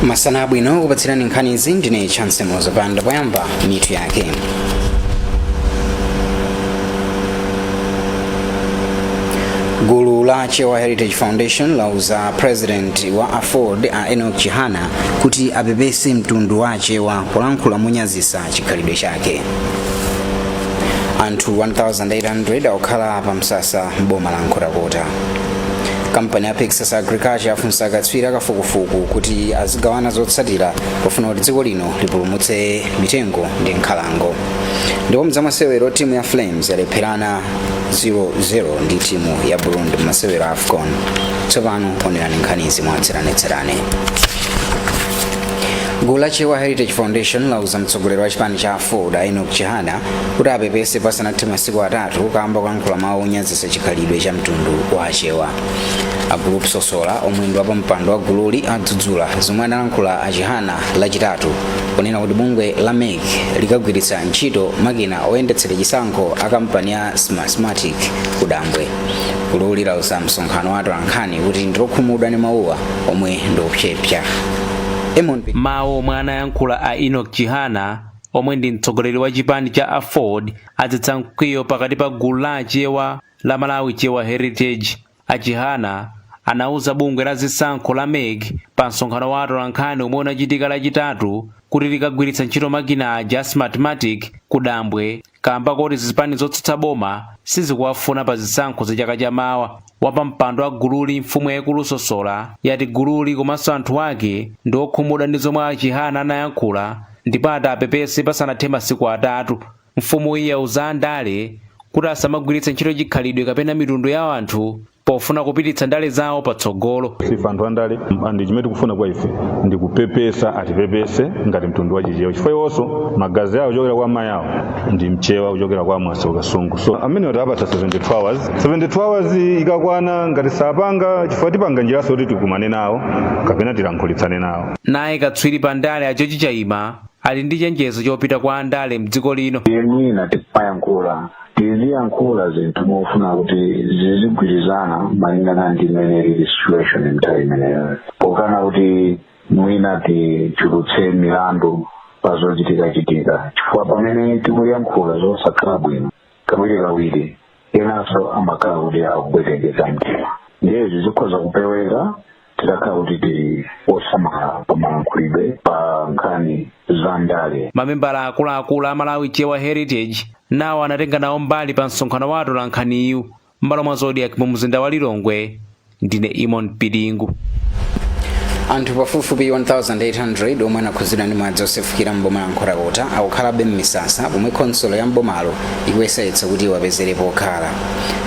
Masana bwino kupatsirani nkhani izi ndine chance mozapanda poyamba mitu yake. Gulu la Chewa Heritage Foundation lauza president wa Afford Nkhani kuti apepese mtundu wace wa kulankhula monyazisa chikhalidwe chake. Anthu 1800 akukhala pa msasa m'boma la Nkhotakota. Kampani ya Texas Agriculture yafunsa akatswiri kafukufuku kuti azigawana zotsatira pofuna kuti dziko lino lipulumutse mitengo ndi nkhalango. Ndipo mzamasewero timu ya Flames yalepherana 0-0 ndi timu ya Burundi m'masewero a AFCON. Tsopano onerani nkhani izi mwatsatanetsatane. Gulu la Chewa Heritage Foundation lauza mtsogoleri wa chipani cha Afford Nkhani kuti apepese pasanathe masiku atatu kamba kulankhula mawu onyazisa chikhalidwe cha mtundu wa achewa. Agulu Sosola omwendo wa mpando wa gululi adzudzula zomwe analankhula Nkhani lachitatu ponena kuti bungwe la MEG likagwiritsa ntchito makina oyendetsera chisankho a kampani ya Smartmatic kudambwe. Gululi lauza msonkhano wa Nkhani kuti ndilokhumudwa ndi mawuwa omwe ndiopsepsa. Mawu mwana yankhula a Nkhani omwe ndi mtsogoleri wa chipani cha Afford adzitsa mkwiyo pakati pa gulu la achewa la Malawi Chewa Heritage. Nkhani anauza bungwe la zisankho la MEG pa msonkhano wa Nkhani omwe unachitika lachitatu kuti likagwiritsa ntchito makina a Smartmatic kudambwe kamba kuti zipani zotsutsa boma sizikuwafuna pa zisankho za chaka chamawa. Wapampando wa gululi mfumu yaikulu Sosola yati gululi komanso anthu ake ndi okhumudwa ndi zomwe Nkhani anayankhula ndipo apepese pasanathe masiku atatu. Mfumu iyi yauza andale kuti asamagwiritsa ntchito chikhalidwe kapena mitundu ya anthu pofuna kupititsa ndale zawo patsogolo. Sifa anthu andale ndi chimene tikufuna kwa ife ndi kupepesa atipepese ngati mtundu wa chichewa. Chifukwa iwonso magazi awo ochokera kwa amayi awo ndi mchewa ochokera kwa Mwasa Kasungu. So amene watapatsa 72 hours. 72 hours ikakwana ngati sapanga chifukwa tipanga njiraso kuti tikumane nawo kapena tilankhulitsane nawo. Naye katswiri pa ndale Ajoji Chaima ali ndi chenjezo chopita kwa andale mdziko lino. Mwina tipayankhula tiziyankhula zinthu mofuna kuti zizigwirizana malingana ndi imene ili situation mnthawi imeneyo. Pokana kuti mwina tichulutse milandu pazochitika chifukwa pamene tikuyankhula zosakhala bwino kawirikawiri enanso amakhala kuti akubwetekeza mtima. Ndiye zikhoza kupeweka titakhala kuti tili osamala pamalankhulidwe pa nkhani za ndale. Mamembala akuluakulu a Malawi Chewa Heritage nawo anatenga nawo mbali pa msonkhano wa Nkhaniyu m'malo mwa Zodiac mu mzinda wa Lilongwe. Ndine Imon Pidingu. Anthu pafupifupi 1800 omwe anakhuzidwa ndi madzi osefukira m'boma la Nkhotakota akukhalabe m'misasa pomwe khonsolo ya m'bomalo ikuyesetsa kuti wapezere pokhala.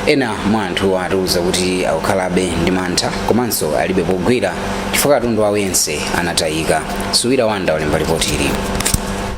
Ena mwa anthu atiuza kuti akukhalabe ndi mantha komanso alibe pogwira chifukwa katundu wawo yense anatayika. Suwira Wanda walemba ripoti ili.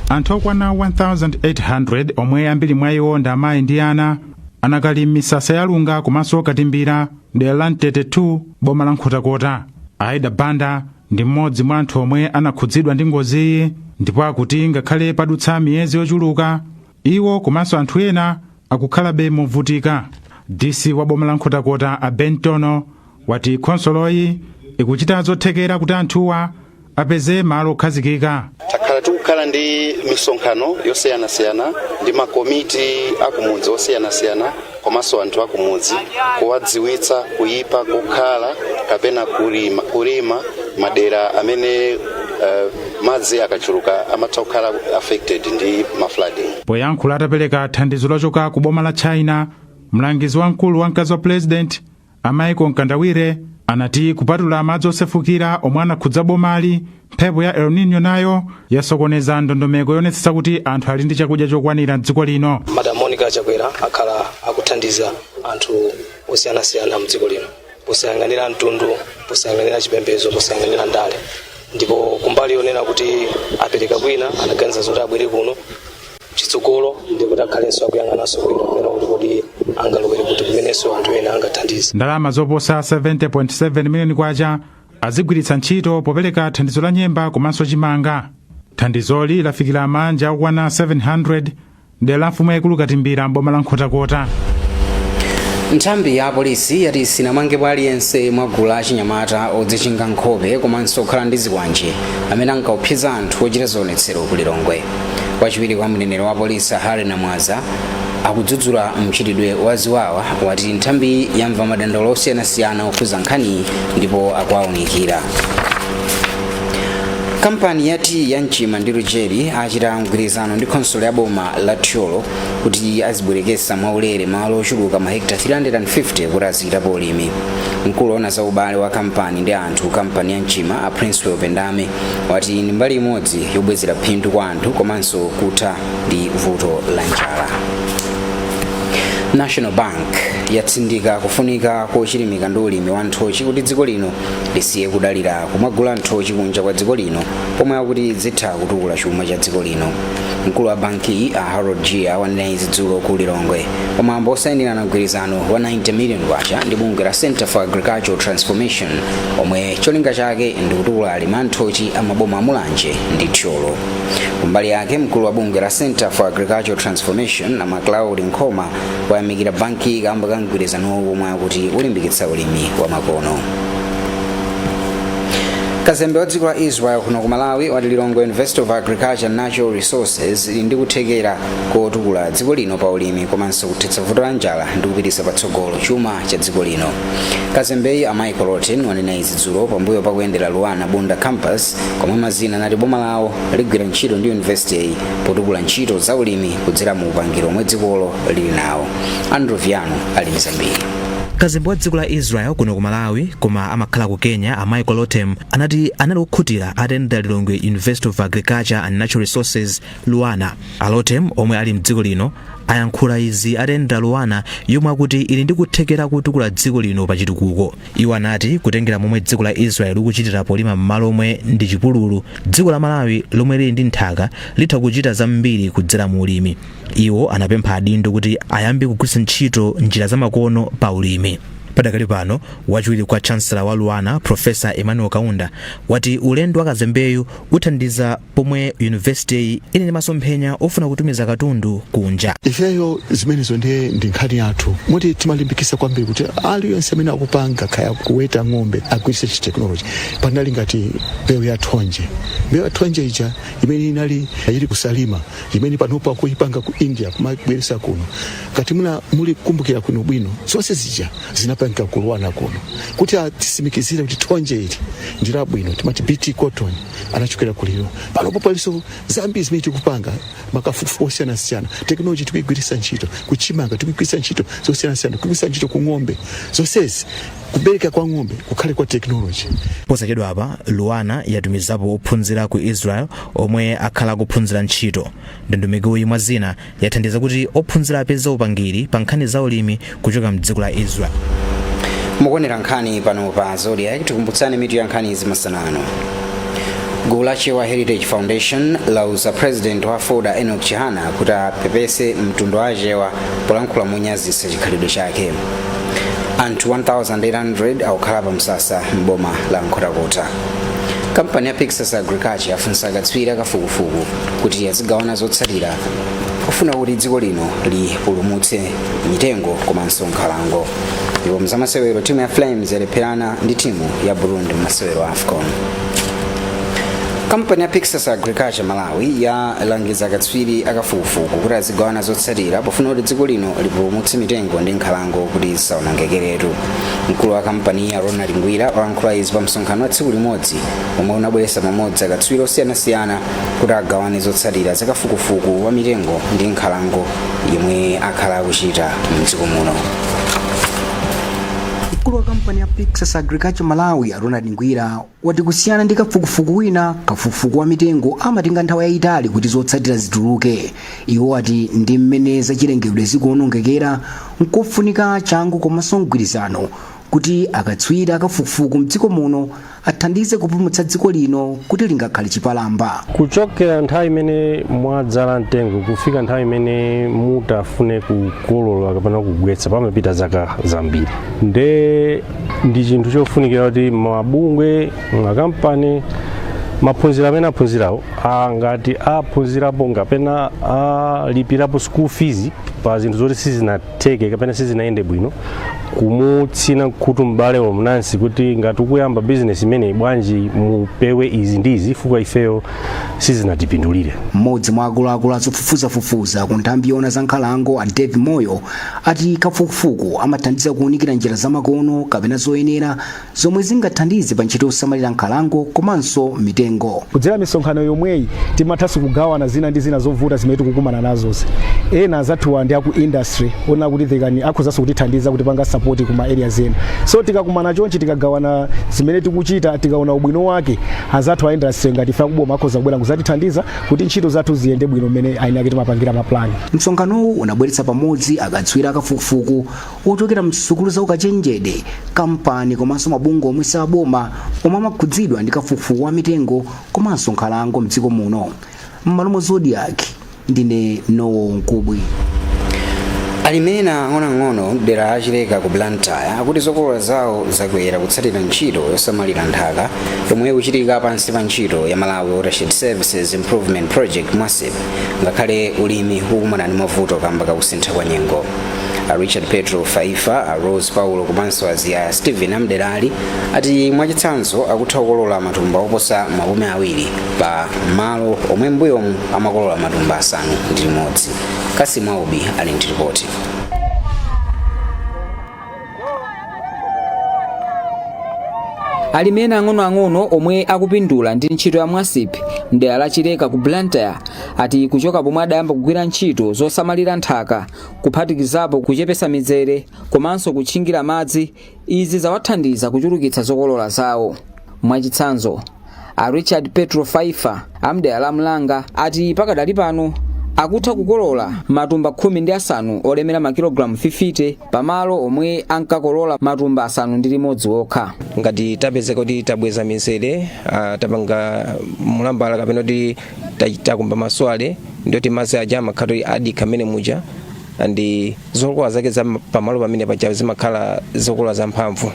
Anthu okwana 1800 omwe ambiri mwa iwo ndi amayi ndi ana anakali m'misasa ya Lunga komanso Katimbira dera la Mtete 2 boma la Nkhotakota. Aida Banda ndi mmodzi mwa anthu omwe anakhudzidwa ndi ngoziyi ndipo akuti ngakhale padutsa miyezi yochuluka iwo komanso anthu ena akukhalabe movutika. DC wa boma la Nkhotakota Abentono wati khonsoloyi ikuchita zothekera kuti anthuwa apeze malo okhazikika. Takhala tikukhala ndi misonkhano yosiyanasiyana ndi makomiti akumudzi osiyanasiyana komanso anthu akumudzi kuwadziwitsa kuyipa kukhala kapena kulima madera amene madzi akachuluka amatha kukhala affected ndi flooding. Poyankhula atapereka thandizo lochoka ku boma la China, mlangizi wamkulu wa mkazi wa president Amaiko Nkandawire anati kupatula madzi osefukira omwe anakhudza bomali, mphepo ya El Nino nayo yasokoneza ndondomeko yonetsetsa kuti anthu ali ndi chakudya chokwanira m'dziko lino. Madam Monica Chakwera akhala akuthandiza anthu osiyanasiyana m'dziko lino, posayang'anira mtundu, posayang'anira chipembedzo, posayang'anira ndale. Ndipo kumbali yonena kuti apereka kwina anaganiza zoti abwere kuno chitsogolo ndipo kuti akhalenso akuyang'ananso kwina kunena kuti angalowere kuti kumenenso anthu ena angathandize. Ndalama zoposa 70.7 miliyoni kwacha azigwiritsa ntchito popereka thandizo la nyemba komanso chimanga. Thandizoli lafikira manja okwana 700 dera la mfumu yaikulu Katimbira m'boma la Nkhotakota. nthambi ya polisi yati sinamangepo aliyense mwa gulu la achinyamata odzichinga nkhope komanso kukhala ndi zikwanje amene ankaopseza anthu ochita zionetsero ku Lilongwe. Wachiwiri kwa mneneri wa polisi Harry Namwaza akudzudzula mchitidwe wa ziwawa wati nthambi yamva madandaulo osiyanasiyana okhuza nkhani ndipo akuwaunikira. Kampani yati ya mchima ndi Rujeri achita mgwirizano ndi khonsolo ya boma la Thyolo kuti azibwerekesa mwaulere malo ochuluka mahekta 350 kuti azichitapo ulimi. Mkulu ona za ubale wa kampani ndi anthu kampani ya mchima a Principal Pendame wati ndi mbali imodzi yobwezera phindu kwa anthu komanso kutha ndi vuto la njala. National Bank yatsindika kufunika kochilimika ndi ulimi wa nthochi kuti dziko lino lisiye kudalira kumagula nthochi kunja kwa dziko lino pomwe akuti zitha kutukula chuma cha dziko lino. Mkulu wa banki Harold Gia wanena izi dzulo ku Lilongwe pamwambo osayinirana mgwirizano wa 90 million kwacha ndi bungwe la Center for Agricultural Transformation omwe cholinga chake ndi kutukula alimi a nthochi amaboma a Mulanje ndi Thyolo. Kumbali yake mkulu wa bungwe la Center for Agricultural Transformation na MacLeod Nkhoma wayamikira banki kamba ka mgwirizano omwe akuti ulimbikitsa ulimi wa makono. Kazembe wa dziko la Israel kuno ku Malawi wati Lilongwe University of Agriculture and Natural Resources ndi kuthekera kotukula dziko lino pa ulimi komanso kuthetsa vuto la njala ndi kupititsa patsogolo chuma cha dziko lino. Kazembeyi a Michael Roten wanena izi dzulo pambuyo pakuyendera Luana Bunda Campus komwe mazina nati boma lawo ligwira ntchito ndi university potukula ntchito za ulimi kudzera mu upangiro omwe dzikolo lili nawo. Andrew Viano ali ndi zambiri. Kazembe wa dziko la Israel kuno ku Malawi koma amakhala ku Kenya a Michael Roten anati anali kukhutira atenda Lilongwe University of Agriculture and Natural Resources Luana. A Roten omwe ali mdziko lino ayankhula izi atenda Luana yomwe akuti ili ndi kuthekera kutukula dziko lino pa chitukuko. Iwo anati kutengera momwe dziko la Israel likuchitira polima m'malo omwe ndi chipululu, dziko la Malawi lomwe lili ndi nthaka litha kuchita zambiri kudzera mu ulimi. Iwo anapempha adindo kuti ayambe kugwiritsa ntchito njira zamakono pa ulimi. Padakali pano wachiwiri kwa chancellor wa Luana Professor Emmanuel Kaunda wati ulendo wa Kazembeyu uthandiza pomwe university ili ndi masomphenya ofuna kutumiza katundu kunja. Ifeyo zimenezo ndi nkhani yathu moti timalimbikisa kwambiri kuti aliyense amene akupanga kaya kuweta ng'ombe agwiritse technology. Panali ngati mbewu ya thonje. Mbewu ya thonje ija imene inali ili kusalima imene panopo kuipanga ku India kumabweresa kuno. Kati muli kumbukira kuno bwino zonse zija zinapanga ku Luana kuno kuti atisimikizire kuti thonje ili njira bwino timati BT cotton anachokera kuliro panopo paliso zambiri zimene tikupanga makafukufuku osiyana-siyana technology tikuyigwiritsa ntchito kuchimanga tikuyigwiritsa ntchito zosiyana-siyana kugwiritsa ntchito ku ng'ombe zonsezi kubereka kwa ng'ombe kukhale kwa technology. Posachedwa apa Luana yatumizapo ophunzira ku Israel omwe akhala kuphunzira ntchito. Ndondomeko imwe zina yathandiza kuti ophunzira apeze upangiri pa nkhani za ulimi kuchoka mdziko la Israel. Mukuonera nkhani pano pa Zodiac tikumbutsani mitu ya nkhani izi masanano. Gulu la Chewa Heritage Foundation lauza president wa Foda Enoch Chihana kuti apepese mtundu wa Chewa polankhula monyazisa chikhalidwe chake. Anthu 1800 akukhala pa msasa m'boma la Nkhotakota. Kampani ya Pixas Agriculture afunsa akatswiri kafukufuku kuti azigawana zotsatira kufuna kuti dziko lino lipulumutse mitengo komanso nkhalango. Ndipo mzamasewero timu ya Flames yalepherana ndi timu ya Burundi m'masewero a AFCON. Kampani ya Pixas Agriculture Malawi yalangiza akatswiri akafukufuku kuti azigawana zotsatira pofuna kuti dziko lino lipulumutse mitengo ndi nkhalango kuti isawonongekeretu. Mkulu wa kampani ya Ronald Ngwira walankhula izi pa msonkhano wa tsiku limodzi omwe unabweretsa pamodzi akatswiri osiyanasiyana kuti agawane zotsatira zakafukufuku wa mitengo ndi nkhalango yomwe akhala akuchita m'dziko muno. Mkulu wa kampani ya Pixas Agriculture Malawi Ronald Ngwira wati kusiyana ndi kafukufuku wina, kafukufuku wa mitengo amatenga nthawi yayitali kuti zotsatira zituluke. Iwo wati ndi mmene zachilengedwe zikuonongekera nkofunika changu komanso mgwirizano kuti akatswiri akafukufuku mdziko muno athandize kupulumutsa dziko lino kuti lingakhale chipalamba. Kuchokera nthawi imene mwadzala mtengo kufika nthawi imene mutafune kukolola kapena kugwetsa pamapita zaka zambiri. Ndi chinthu chofunikira kuti mabungwe, makampani, maphunziro amene aphunzirawo ngati aphunzirapo ngapena alipirapo school fees pa zinthu zoti sizinatheke kapena sizinayende bwino kumutsina kuti mbale wa mnansi kuti ngati ukuyamba business imene bwanji mupewe izi ndizi chifukwa ifeyo sizinatipindulire. Mmodzi mwa akuluakulu azofufuzafufuza ku nthambi yona za nkhalango a Dave Moyo ati kafukufuku amathandiza kuunikira njira zamakono kapena zoyenera zomwe zingathandize pa ntchito yosamalira nkhalango komanso mitengo. Kudzera misonkhano yomweyi timathanso kugawana zina ndi zina zovuta zimene tikukumana nazo. Ena azathuwa ndi aku industry ona kuti thekani akhozanso kutithandiza kuti panga support kuma areas ena. So tikakumana chonchi tikagawana zimene tikuchita tikaona ubwino wake azathu a industry ngati fa kuboma akhoza kubwera kuzatithandiza kuti ntchito zathu ziyende bwino mmene ayinake timapangira maplani. Msonkhanowu unabweretsa pamodzi akatswiri akafukufuku ochokera msukulu za ukachenjede, kampani komanso mabungwe omwe saboma omwe amakhudzidwa ndi kafukufuku wa mitengo komanso nkhalango mdziko muno. M'malo Zodiac ndine Nowo Nkubwi. Alimi ang'onoang'ono dera lachileka ku Blantyre akuti zokolola zawo zakwera kutsatira ntchito yosamalira nthaka yomwe ikuchitika pansi pa ntchito ya Malawi Watershed Services Improvement Project MWASIP, ngakhale ulimi ukukumana ndi mavuto kamba kakusintha kwa nyengo. Richard Petro Faifa, Rose Paulo komanso Azia Stephen Amderali ati mwachitsanzo akutha kukolola matumba oposa 20 pa malo omwe mbuyomu amakolola matumba 5. Kasimu Aubi ali ndi ripoti. Alimi ang'onoang'ono omwe akupindula ndi ntchito ya MWASIP mdera lachileka ku Blantyre ati kuchoka pomwe adayamba kugwira ntchito zosamalira nthaka kuphatikizapo kuchepesa mizere komanso kutchingira madzi, izi zawathandiza kuchulukitsa zokolola zawo. Mwachitsanzo Richard Petro Faifa amdera la Mlanga ati pakadali pano akutha kukolola matumba 15 olemera makilogramu 50 pamalo omwe ankakolola matumba 6 okha. Ngati tapezeka kuti tabweza mizere tapanga mulambala kapena kuti takumba maswale ndoti madzi aja amakhala adi kamene muja ndi zokolola zake za pamalo pamene paja zimakhala zokolola zamphamvu.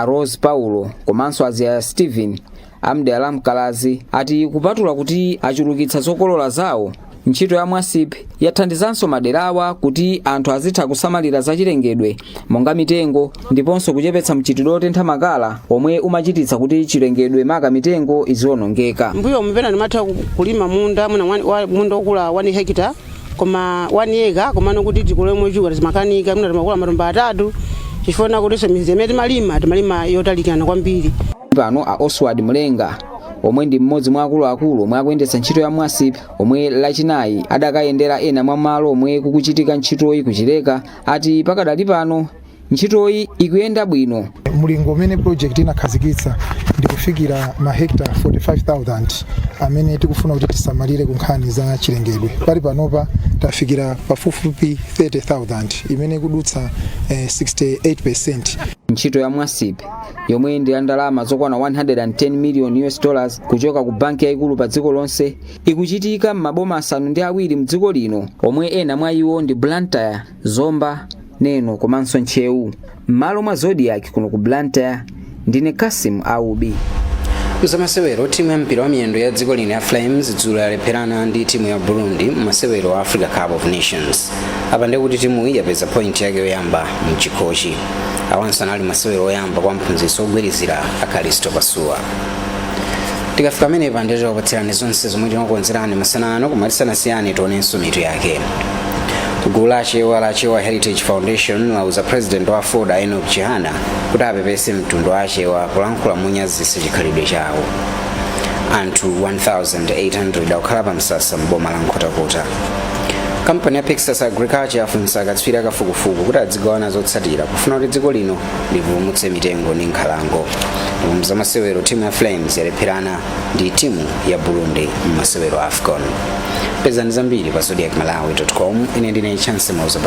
Rose Paulo komanso Azia Stephen amdera la Mkalazi ati kupatula kuti achulukitsa zokolola zawo, ntchito ya MWASIP yathandizanso maderawa kuti anthu azitha kusamalira zachilengedwe monga mitengo ndiponso kuchepetsa mchitidwe otentha makala omwe umachititsa kuti chilengedwe maka mitengo izionongeka. Mbuyo mupena ndimatha kulima munda munda okula 1 hectare koma 1 acre komano kuti tikulemo chuka timakanika muna timakula matumba 3 chifuna kuti semizeme timalima yotalikana kwambiri. Pano a Oswald Mlenga omwe ndi mmodzi mwa akuluakulu omwe akuyendetsa ntchito ya MWASIP omwe lachinayi adakayendera ena mwa malo omwe kukuchitika ntchitoyi kuchileka ati pakadali pano ntchitoyi ikuyenda bwino. Mulingo umene project inakhazikitsa ndikufikira mahekta 45,000 amene tikufuna kuti tisamalire ku nkhani za chilengedwe. Pali panopa tafikira pafupifupi 30,000 imene kudutsa 68%. Ntchito ya MWASIP yomwe ndi ndalama zokwana $110 million kuchoka ku banki yaikulu pa dziko lonse ikuchitika m'maboma 7 mdziko lino omwe ena mwa iwo ndi Blantyre, Zomba, Neno komanso Nchewu. M'malo mwa Zodiac kuno ku Blantyre ndine Kasimu Aubi. Kuzamasewero timu ya mpira wa miyendo ya dziko lino ya Flames dzulo yalepherana ndi timu ya Burundi m'masewero wa Africa Cup of Nations. Apa ndi kuti timu iyi yapeza point yake yoyamba mchikhochi. Awanso anali masewero oyamba kwa mphunzitsi ogwirizira Akalisto Pasuwa. Tikafika pamene pa ndizo kupatsirani zonse zomwe tinakukonzerani masana ano kumalisanasiyani tionenso mitu yake. Gulu la Heritage Foundation lauza president wa Ford Enoch Chihana kuti apepese mtundu wace wa kulankhula monyazitsa chikhalidwe chawo. Anthu 1,800 akukhala pa msasa m'boma la Nkhotakota. Kampani ya Pixas Agriculture afunsa akatswiri akafukufuku kuti adzigawana zotsatira kufuna kuti dziko lino livumutse mitengo ndi nkhalango. Mzamasewero timu ya Flames yalepherana ndi timu ya Burundi m'masewero a AFCON. Pezani zambiri pa zodiacmalawi.com. Ine ndine Chance Mauza.